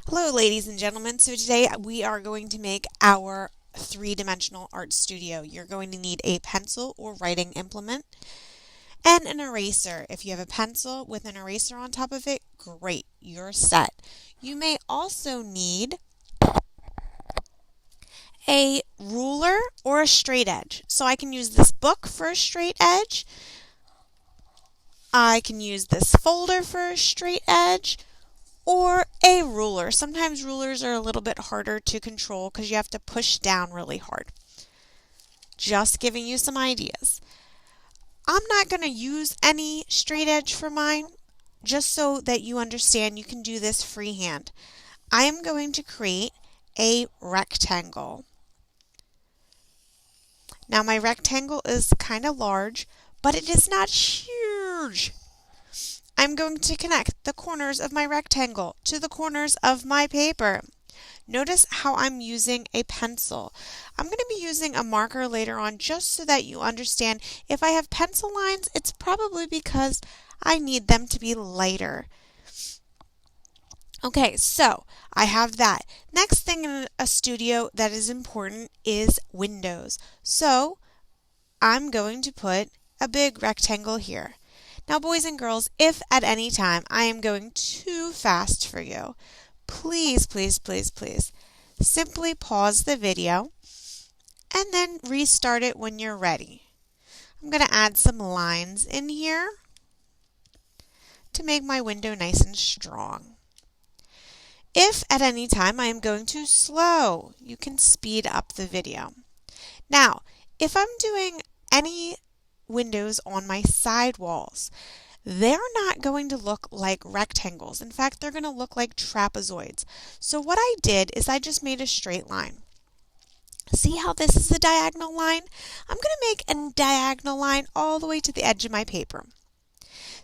Hello ladies and gentlemen, so today we are going to make our three-dimensional art studio. You're going to need a pencil or writing implement and an eraser. If you have a pencil with an eraser on top of it, great, you're set. You may also need a ruler or a straight edge. So I can use this book for a straight edge. I can use this folder for a straight edge. Or a ruler. Sometimes rulers are a little bit harder to control because you have to push down really hard. Just giving you some ideas. I'm not going to use any straight edge for mine, just so that you understand you can do this freehand. I am going to create a rectangle. Now my rectangle is kind of large, but it is not huge. I'm going to connect the corners of my rectangle to the corners of my paper. Notice how I'm using a pencil. I'm going to be using a marker later on just so that you understand if I have pencil lines, it's probably because I need them to be lighter. Okay, so I have that. Next thing in a studio that is important is windows. So I'm going to put a big rectangle here. Now, boys and girls, if at any time I am going too fast for you, please, please, please, please, simply pause the video and then restart it when you're ready. I'm going to add some lines in here to make my window nice and strong. If at any time I am going too slow, you can speed up the video. Now, if I'm doing any windows on my side walls, they're not going to look like rectangles. In fact, they're going to look like trapezoids. So what I did is I just made a straight line. See how this is a diagonal line? I'm going to make a diagonal line all the way to the edge of my paper.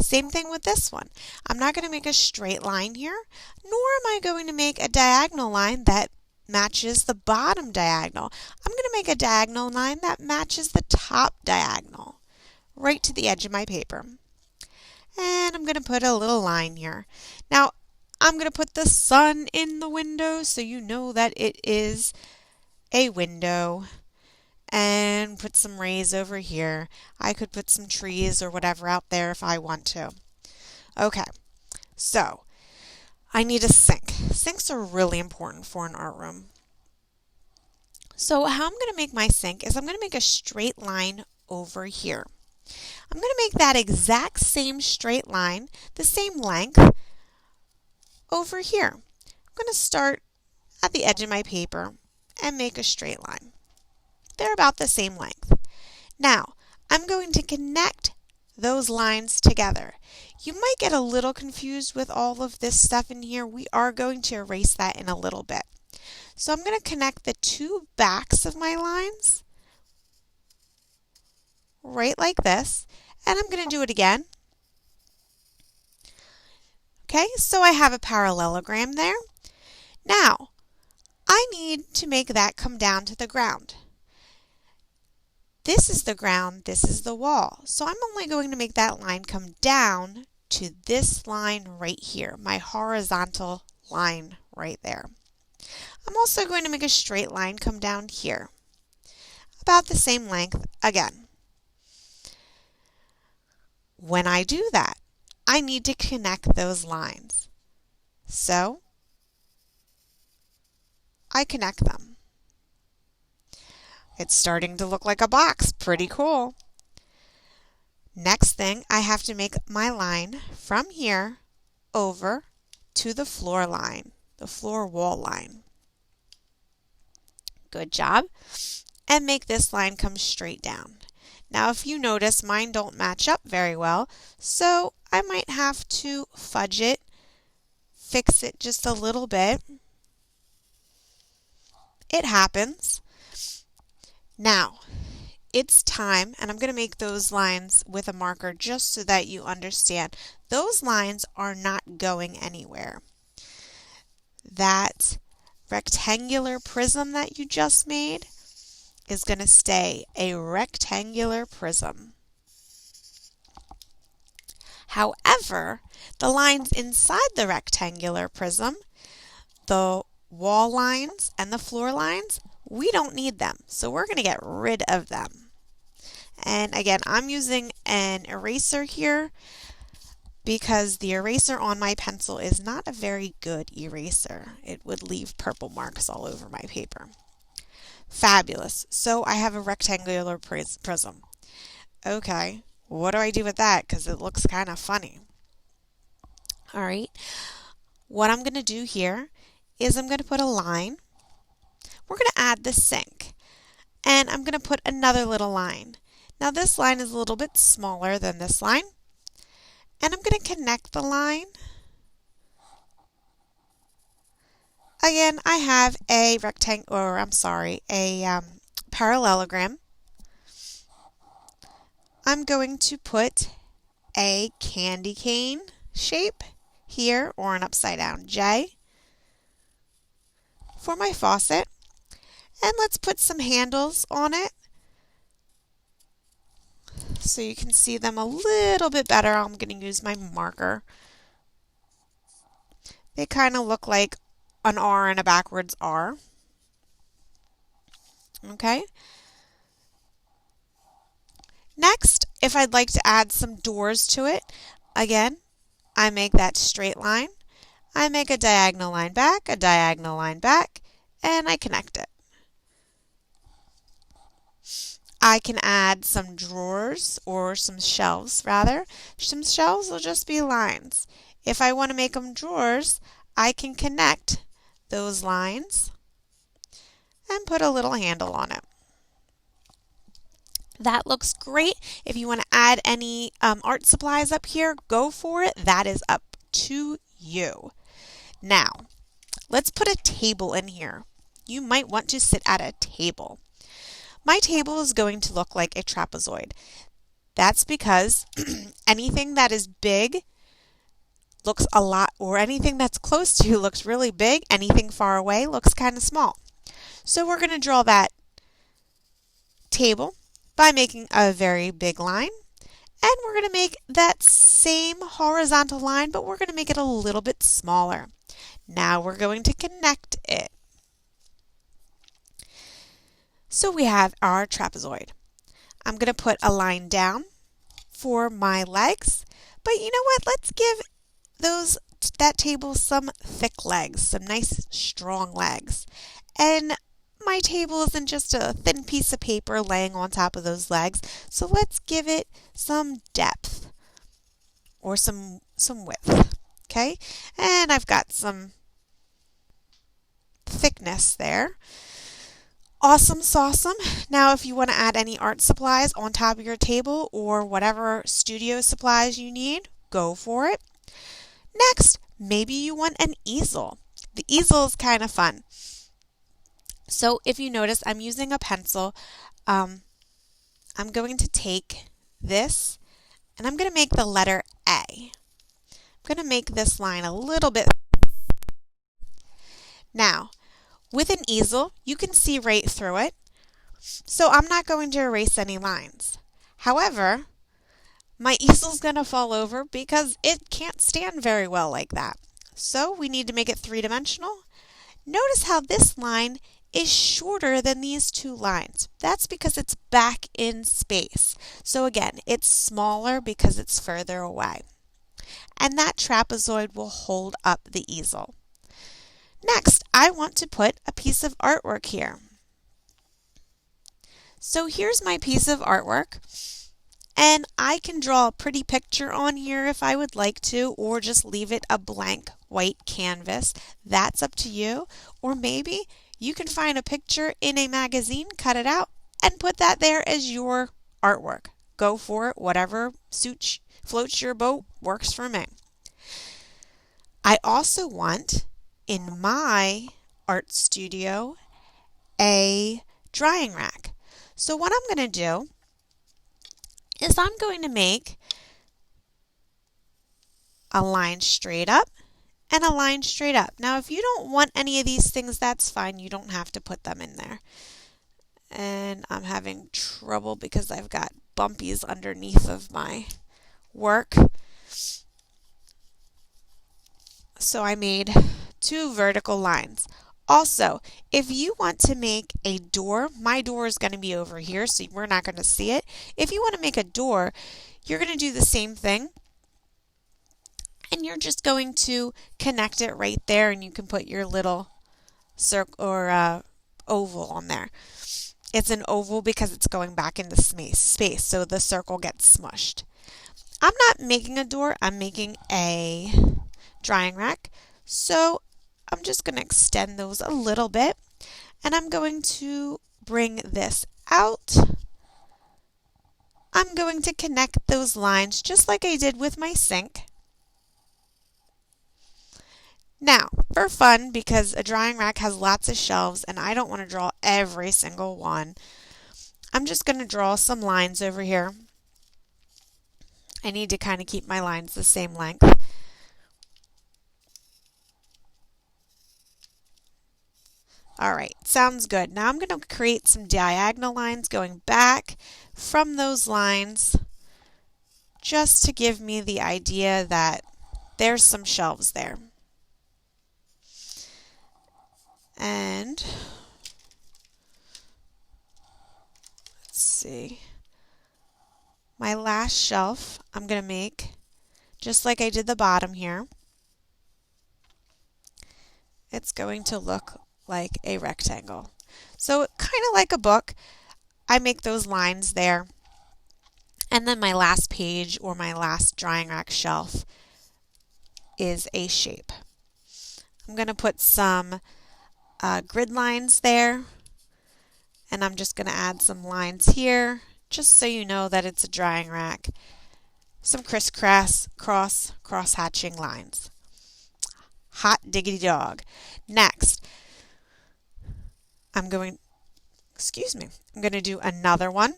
Same thing with this one. I'm not going to make a straight line here, nor am I going to make a diagonal line that matches the bottom diagonal. I'm going to make a diagonal line that matches the top diagonal, right to the edge of my paper. And I'm going to put a little line here. Now, I'm going to put the sun in the window so you know that it is a window. And put some rays over here. I could put some trees or whatever out there if I want to. Okay, so I need a sink. Sinks are really important for an art room. So how I'm going to make my sink is I'm going to make a straight line over here. I'm going to make that exact same straight line, the same length, over here. I'm going to start at the edge of my paper and make a straight line. They're about the same length. Now, I'm going to connect those lines together. You might get a little confused with all of this stuff in here. We are going to erase that in a little bit. So I'm going to connect the two backs of my lines right like this, and I'm going to do it again. Okay, so I have a parallelogram there. Now, I need to make that come down to the ground. This is the ground, this is the wall. So I'm only going to make that line come down to this line right here, my horizontal line right there. I'm also going to make a straight line come down here, about the same length again. When I do that, I need to connect those lines. So I connect them. It's starting to look like a box. Pretty cool. Next thing, I have to make my line from here over to the floor line, the floor wall line. Good job. And make this line come straight down. Now, if you notice, mine don't match up very well, so I might have to fudge it, fix it just a little bit. It happens. Now, it's time, and I'm going to make those lines with a marker just so that you understand. Those lines are not going anywhere. That rectangular prism that you just made is going to stay a rectangular prism. However, the lines inside the rectangular prism, the wall lines and the floor lines, we don't need them. So we're going to get rid of them. And again, I'm using an eraser here because the eraser on my pencil is not a very good eraser. It would leave purple marks all over my paper. Fabulous. So I have a rectangular prism. Okay, what do I do with that? Because it looks kind of funny. All right, what I'm going to do here is I'm going to put a line. We're going to add the sink. And I'm going to put another little line. Now this line is a little bit smaller than this line. And I'm going to connect the line. Again, I have a parallelogram. I'm going to put a candy cane shape here, or an upside down J for my faucet. And let's put some handles on it so you can see them a little bit better. I'm going to use my marker. They kind of look like an R and a backwards R. Okay. Next, if I'd like to add some doors to it, again, I make that straight line. I make a diagonal line back, and I connect it. I can add some drawers, or some shelves rather. Some shelves will just be lines. If I want to make them drawers, I can connect those lines and put a little handle on it. That looks great. If you want to add any art supplies up here, go for it. That is up to you. Now, let's put a table in here. You might want to sit at a table. My table is going to look like a trapezoid. That's because anything that is big looks a lot, or anything that's close to you looks really big. Anything far away looks kind of small. So we're going to draw that table by making a very big line. And we're going to make that same horizontal line, but we're going to make it a little bit smaller. Now we're going to connect it. So we have our trapezoid. I'm going to put a line down for my legs, but you know what? Let's give that table some thick legs, some nice strong legs. And my table isn't just a thin piece of paper laying on top of those legs, so let's give it some depth or some width. Okay? And I've got some thickness there. Awesome sauceum. Now if you want to add any art supplies on top of your table or whatever studio supplies you need, go for it. Next, maybe you want an easel. The easel is kind of fun. So if you notice, I'm using a pencil. I'm going to take this and I'm going to make the letter A. I'm going to make this line a little bit. Now, with an easel, you can see right through it, so I'm not going to erase any lines. However, my easel's going to fall over because it can't stand very well like that. So we need to make it three-dimensional. Notice how this line is shorter than these two lines. That's because it's back in space. So again, it's smaller because it's further away. And that trapezoid will hold up the easel. Next, I want to put a piece of artwork here. So here's my piece of artwork, and I can draw a pretty picture on here if I would like to, or just leave it a blank white canvas. That's up to you. Or maybe you can find a picture in a magazine, cut it out, and put that there as your artwork. Go for it. Whatever floats your boat works for me. I also want, in my art studio, a drying rack. So what I'm going to do is I'm going to make a line straight up and a line straight up. Now if you don't want any of these things, that's fine. You don't have to put them in there. And I'm having trouble because I've got bumpies underneath of my work. So I made 2 vertical lines. Also, if you want to make a door, my door is going to be over here, so we're not going to see it. If you want to make a door, you're going to do the same thing. And you're just going to connect it right there, and you can put your little circle or oval on there. It's an oval because it's going back into space, so the circle gets smushed. I'm not making a door, I'm making a drying rack. So I'm just going to extend those a little bit, and I'm going to bring this out. I'm going to connect those lines just like I did with my sink. Now, for fun, because a drying rack has lots of shelves and I don't want to draw every single one, I'm just going to draw some lines over here. I need to kind of keep my lines the same length. Alright, sounds good. Now I'm going to create some diagonal lines going back from those lines just to give me the idea that there's some shelves there. And let's see, my last shelf I'm going to make just like I did the bottom here. It's going to look like a rectangle. So kind of like a book, I make those lines there. And then my last page or my last drying rack shelf is a shape. I'm going to put some grid lines there, and I'm just going to add some lines here just so you know that it's a drying rack. Some crisscross cross hatching lines. Hot diggity dog. Next, I'm going to do another one,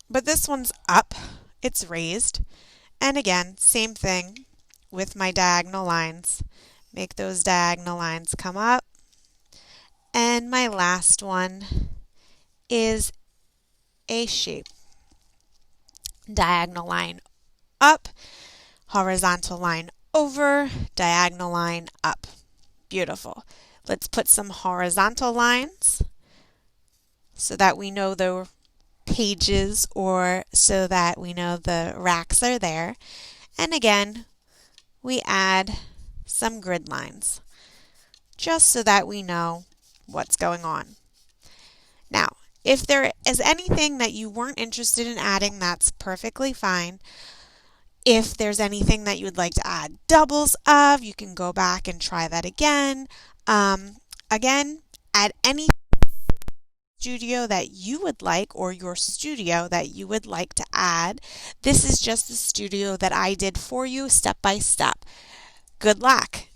but this one's up, it's raised, and again, same thing with my diagonal lines. Make those diagonal lines come up, and my last one is a shape. Diagonal line up, horizontal line over, diagonal line up. Beautiful. Let's put some horizontal lines so that we know the pages or so that we know the racks are there. And again, we add some grid lines just so that we know what's going on. Now, if there is anything that you weren't interested in adding, that's perfectly fine. If there's anything that you would like to add doubles of, you can go back and try that again. Again, add any studio that you would like or your studio that you would like to add. This is just the studio that I did for you step by step. Good luck!